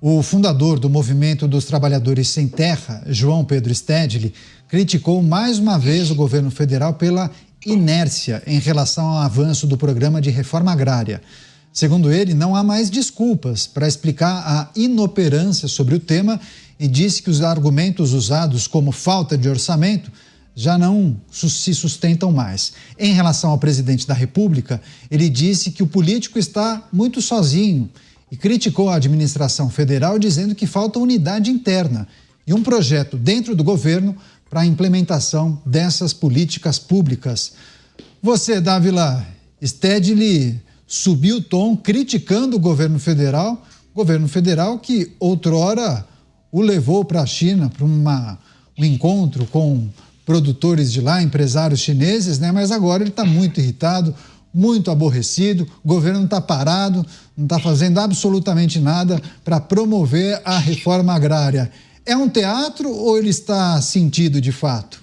O fundador do Movimento dos Trabalhadores Sem Terra, João Pedro Stedley, criticou mais uma vez o governo federal pela inércia em relação ao avanço do programa de reforma agrária. Segundo ele, não há mais desculpas para explicar a inoperância sobre o tema e disse que os argumentos usados como falta de orçamento já não se sustentam mais. Em relação ao presidente da República, ele disse que o político está muito sozinho e criticou a administração federal dizendo que falta unidade interna e um projeto dentro do governo para a implementação dessas políticas públicas. Você, Dávila, Stedley subiu o tom criticando o governo federal que outrora o levou para a China para um encontro com produtores de lá, empresários chineses, né? Mas agora ele está muito irritado, muito aborrecido, o governo não está parado, não está fazendo absolutamente nada para promover a reforma agrária. É um teatro ou ele está sentido de fato?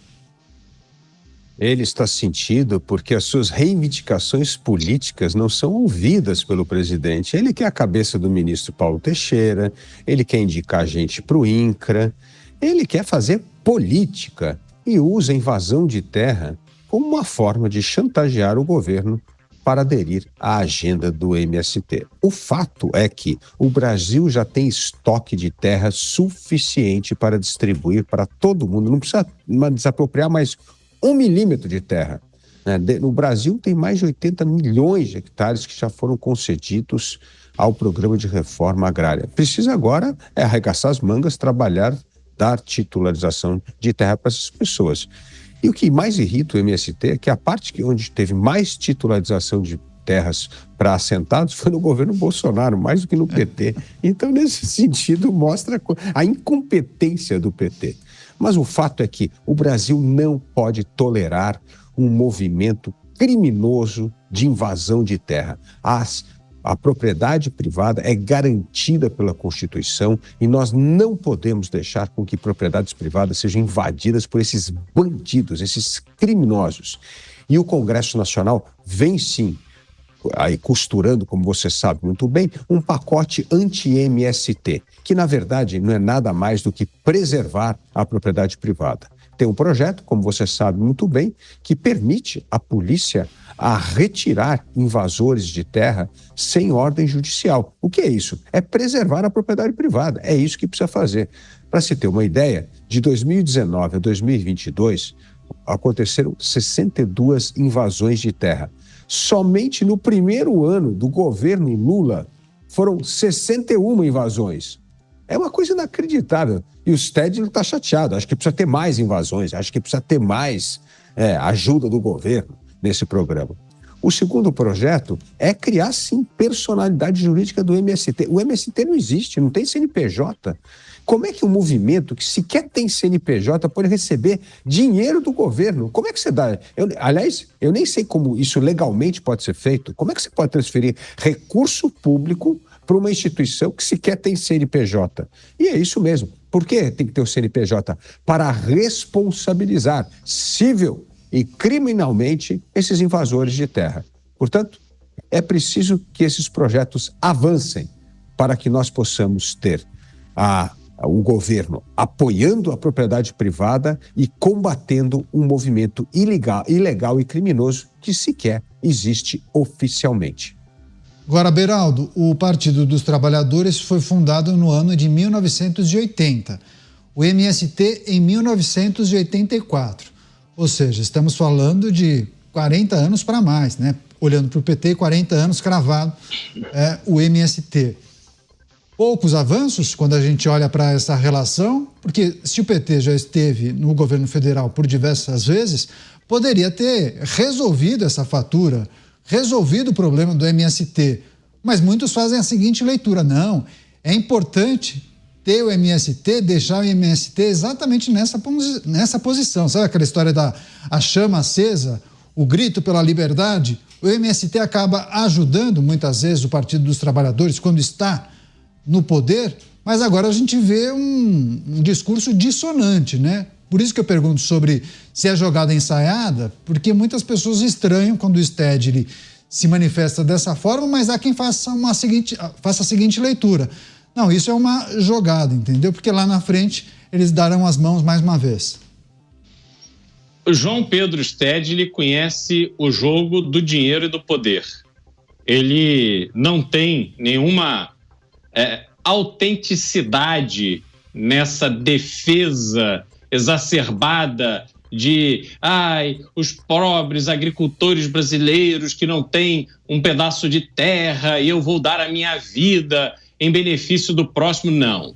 Ele está sentido porque as suas reivindicações políticas não são ouvidas pelo presidente. Ele quer a cabeça do ministro Paulo Teixeira, ele quer indicar gente para o INCRA, ele quer fazer política e usa a invasão de terra como uma forma de chantagear o governo para aderir à agenda do MST. O fato é que o Brasil já tem estoque de terra suficiente para distribuir para todo mundo. Não precisa desapropriar mais 1 milímetro de terra. No Brasil tem mais de 80 milhões de hectares que já foram concedidos ao programa de reforma agrária. Precisa agora arregaçar as mangas, trabalhar, dar titularização de terra para essas pessoas. E o que mais irrita o MST é que a parte onde teve mais titularização de terras para assentados foi no governo Bolsonaro, mais do que no PT. Então, nesse sentido, mostra a incompetência do PT. Mas o fato é que o Brasil não pode tolerar um movimento criminoso de invasão de terra. A propriedade privada é garantida pela Constituição e nós não podemos deixar com que propriedades privadas sejam invadidas por esses bandidos, esses criminosos. E o Congresso Nacional vem sim, aí costurando, como você sabe muito bem, um pacote anti-MST, que na verdade não é nada mais do que preservar a propriedade privada. Tem um projeto, como você sabe muito bem, que permite à polícia a retirar invasores de terra sem ordem judicial. O que é isso? É preservar a propriedade privada. É isso que precisa fazer. Para se ter uma ideia, de 2019 a 2022, aconteceram 62 invasões de terra. Somente no primeiro ano do governo Lula foram 61 invasões. É uma coisa inacreditável. E o Stedley está chateado. Acho que precisa ter mais invasões, acho que precisa ter mais ajuda do governo nesse programa. O segundo projeto é criar, sim, personalidade jurídica do MST. O MST não existe, não tem CNPJ. Como é que um movimento que sequer tem CNPJ pode receber dinheiro do governo? Como é que você dá? Aliás, eu nem sei como isso legalmente pode ser feito. Como é que você pode transferir recurso público para uma instituição que sequer tem CNPJ? E é isso mesmo. Por que tem que ter o CNPJ? Para responsabilizar civil e criminalmente esses invasores de terra. Portanto, é preciso que esses projetos avancem para que nós possamos ter o governo apoiando a propriedade privada e combatendo um movimento ilegal e criminoso que sequer existe oficialmente. Agora, Beraldo, o Partido dos Trabalhadores foi fundado no ano de 1980, o MST em 1984. Ou seja, estamos falando de 40 anos para mais, né? Olhando para o PT, 40 anos cravado o MST. Poucos avanços quando a gente olha para essa relação, porque se o PT já esteve no governo federal por diversas vezes, poderia ter resolvido essa fatura, resolvido o problema do MST. Mas muitos fazem a seguinte leitura: não, é importante ter o MST, deixar o MST exatamente nessa posição. Sabe aquela história da chama acesa, o grito pela liberdade? O MST acaba ajudando muitas vezes o Partido dos Trabalhadores quando está no poder, mas agora a gente vê um discurso dissonante, né? Por isso que eu pergunto sobre se é jogada ensaiada, porque muitas pessoas estranham quando o Stedley se manifesta dessa forma, mas há quem faça a seguinte leitura. Não, isso é uma jogada, entendeu? Porque lá na frente eles darão as mãos mais uma vez. O João Pedro Stedley conhece o jogo do dinheiro e do poder. Ele não tem nenhuma autenticidade nessa defesa exacerbada de os pobres agricultores brasileiros que não têm um pedaço de terra e eu vou dar a minha vida em benefício do próximo. Não.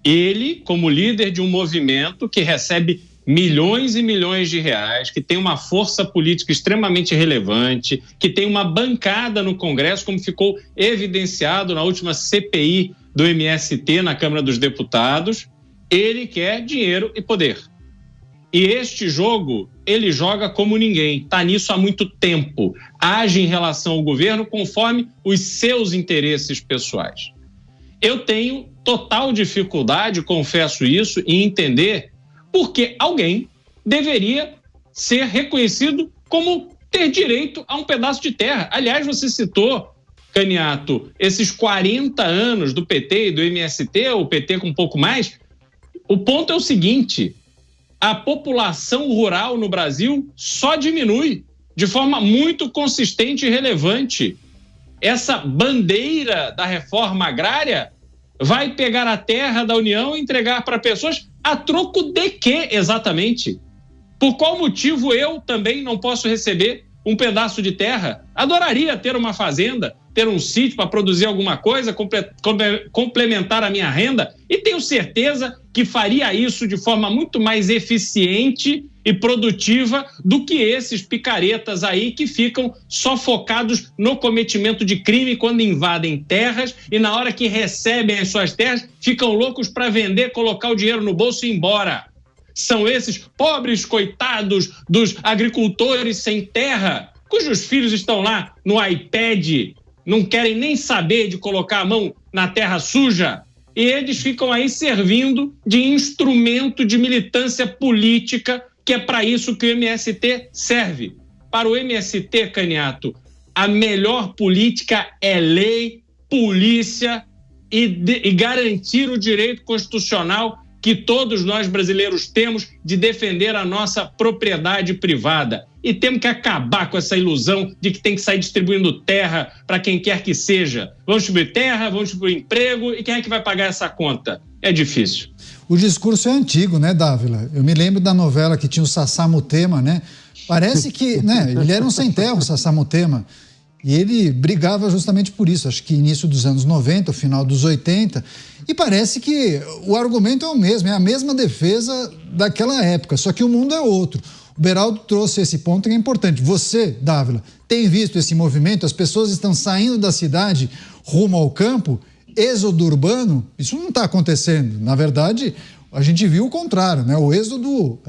Ele, como líder de um movimento que recebe milhões e milhões de reais, que tem uma força política extremamente relevante, que tem uma bancada no Congresso, como ficou evidenciado na última CPI do MST na Câmara dos Deputados, ele quer dinheiro e poder. E este jogo, ele joga como ninguém, está nisso há muito tempo, age em relação ao governo conforme os seus interesses pessoais. Eu tenho total dificuldade, confesso isso, em entender porque alguém deveria ser reconhecido como ter direito a um pedaço de terra. Aliás, você citou, Caniato, esses 40 anos do PT e do MST, o PT com um pouco mais. O ponto é o seguinte: a população rural no Brasil só diminui de forma muito consistente e relevante. Essa bandeira da reforma agrária vai pegar a terra da União e entregar para pessoas a troco de quê, exatamente? Por qual motivo eu também não posso receber um pedaço de terra? Adoraria ter uma fazenda, ter um sítio para produzir alguma coisa, complementar a minha renda, e tenho certeza que faria isso de forma muito mais eficiente e produtiva do que esses picaretas aí que ficam só focados no cometimento de crime quando invadem terras e na hora que recebem as suas terras ficam loucos para vender, colocar o dinheiro no bolso e ir embora. São esses pobres coitados dos agricultores sem terra, cujos filhos estão lá no iPad, não querem nem saber de colocar a mão na terra suja, e eles ficam aí servindo de instrumento de militância política, que é para isso que o MST serve. Para o MST, Caniato, a melhor política é lei, polícia e garantir o direito constitucional que todos nós brasileiros temos de defender a nossa propriedade privada. E temos que acabar com essa ilusão de que tem que sair distribuindo terra para quem quer que seja. Vamos distribuir terra, vamos distribuir emprego, e quem é que vai pagar essa conta? É difícil. O discurso é antigo, né, Dávila? Eu me lembro da novela que tinha o Sassá Mutema, né? Parece que, né, ele era um sem terra, o Sassá Mutema. E ele brigava justamente por isso, acho que início dos anos 90, final dos 80, e parece que o argumento é o mesmo, é a mesma defesa daquela época, só que o mundo é outro. O Beraldo trouxe esse ponto que é importante. Você, Dávila, tem visto esse movimento? As pessoas estão saindo da cidade rumo ao campo, êxodo urbano? Isso não está acontecendo. Na verdade, a gente viu o contrário, né? O êxodo,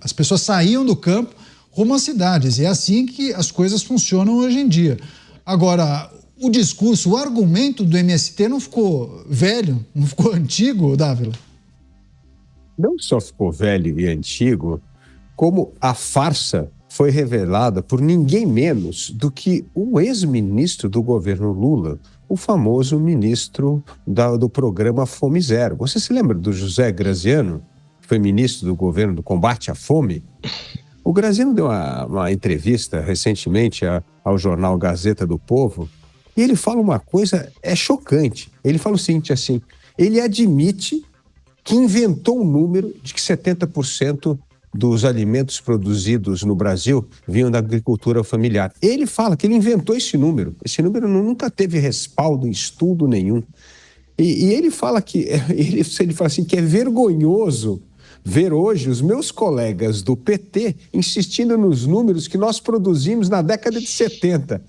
as pessoas saíam do campo rumo às cidades, e é assim que as coisas funcionam hoje em dia. Agora, o discurso, o argumento do MST não ficou velho, não ficou antigo, Dávila? Não só ficou velho e antigo, como a farsa foi revelada por ninguém menos do que o ex-ministro do governo Lula, o famoso ministro do programa Fome Zero. Você se lembra do José Graziano, que foi ministro do governo do combate à fome? O Graziano deu uma entrevista recentemente ao jornal Gazeta do Povo e ele fala uma coisa chocante. Ele fala o seguinte, assim, ele admite que inventou um número de que 70% dos alimentos produzidos no Brasil vinham da agricultura familiar. Ele fala que ele inventou esse número. Esse número nunca teve respaldo em estudo nenhum. E ele fala que ele fala assim, que é vergonhoso ver hoje os meus colegas do PT insistindo nos números que nós produzimos na década de 70.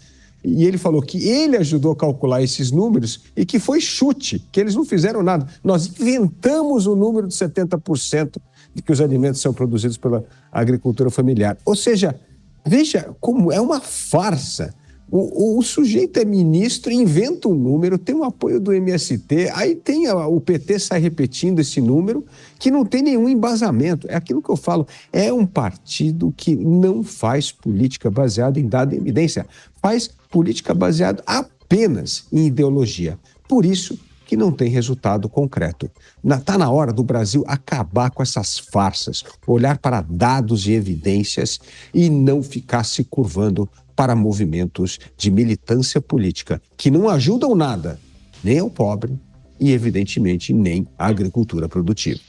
E ele falou que ele ajudou a calcular esses números e que foi chute, que eles não fizeram nada. Nós inventamos o número de 70% de que os alimentos são produzidos pela agricultura familiar. Ou seja, veja como é uma farsa. O sujeito é ministro, inventa um número, tem o apoio do MST, aí tem o PT sai repetindo esse número que não tem nenhum embasamento. É aquilo que eu falo, é um partido que não faz política baseada em dado e evidência, faz política baseada apenas em ideologia. Por isso que não tem resultado concreto. Está na hora do Brasil acabar com essas farsas, olhar para dados e evidências e não ficar se curvando para movimentos de militância política que não ajudam nada, nem ao pobre e, evidentemente, nem à agricultura produtiva.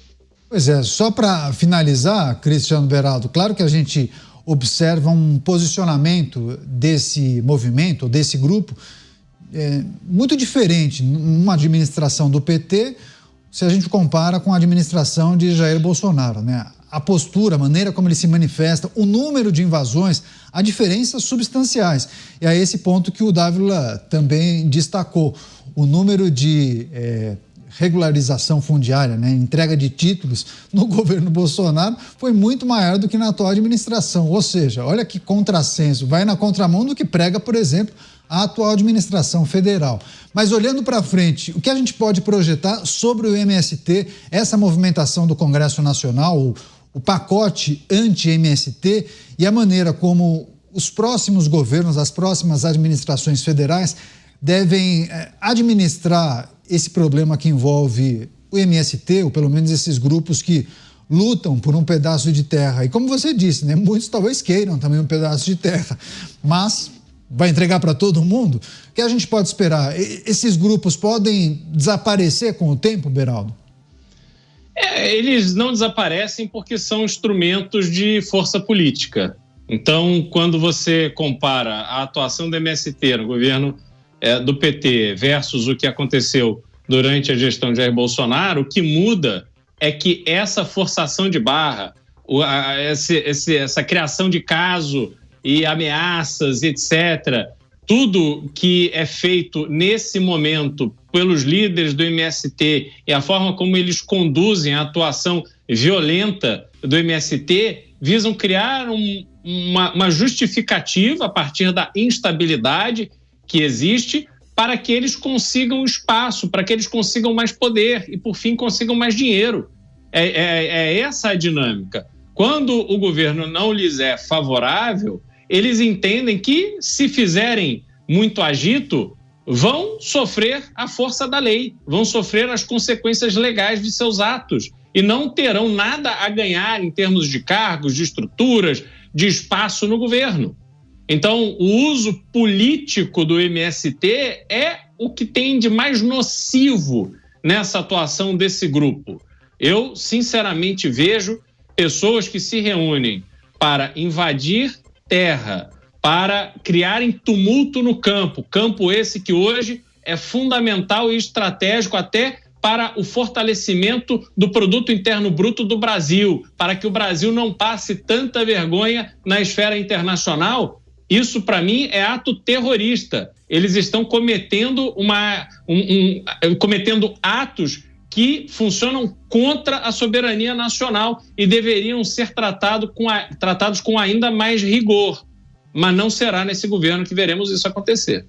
Pois é, só para finalizar, Cristiano Beraldo, claro que a gente observa um posicionamento desse movimento, desse grupo, muito diferente numa administração do PT, se a gente compara com a administração de Jair Bolsonaro, né? A postura, a maneira como ele se manifesta, o número de invasões, há diferenças substanciais. E é esse ponto que o Dávila também destacou. O número de regularização fundiária, né, entrega de títulos no governo Bolsonaro foi muito maior do que na atual administração. Ou seja, olha que contrassenso, vai na contramão do que prega, por exemplo, a atual administração federal. Mas olhando para frente, o que a gente pode projetar sobre o MST, essa movimentação do Congresso Nacional, o pacote anti-MST e a maneira como os próximos governos, as próximas administrações federais devem administrar esse problema que envolve o MST, ou pelo menos esses grupos que lutam por um pedaço de terra. E como você disse, né, muitos talvez queiram também um pedaço de terra, mas vai entregar para todo mundo? O que a gente pode esperar? Esses grupos podem desaparecer com o tempo, Beraldo? Eles não desaparecem porque são instrumentos de força política. Então, quando você compara a atuação do MST no governo do PT versus o que aconteceu durante a gestão de Jair Bolsonaro, o que muda é que essa forçação de barra, essa criação de caso e ameaças, etc., tudo que é feito nesse momento pelos líderes do MST e a forma como eles conduzem a atuação violenta do MST visam criar uma justificativa a partir da instabilidade que existe para que eles consigam espaço, para que eles consigam mais poder e, por fim, consigam mais dinheiro. É essa a dinâmica. Quando o governo não lhes é favorável, eles entendem que, se fizerem muito agito, vão sofrer a força da lei, vão sofrer as consequências legais de seus atos e não terão nada a ganhar em termos de cargos, de estruturas, de espaço no governo. Então, o uso político do MST é o que tem de mais nocivo nessa atuação desse grupo. Eu, sinceramente, vejo pessoas que se reúnem para invadir terra, para criarem tumulto no campo esse que hoje é fundamental e estratégico até para o fortalecimento do produto interno bruto do Brasil, para que o Brasil não passe tanta vergonha na esfera internacional. Isso, para mim, é ato terrorista. Eles estão cometendo cometendo atos que funcionam contra a soberania nacional e deveriam ser tratados com ainda mais rigor. Mas não será nesse governo que veremos isso acontecer.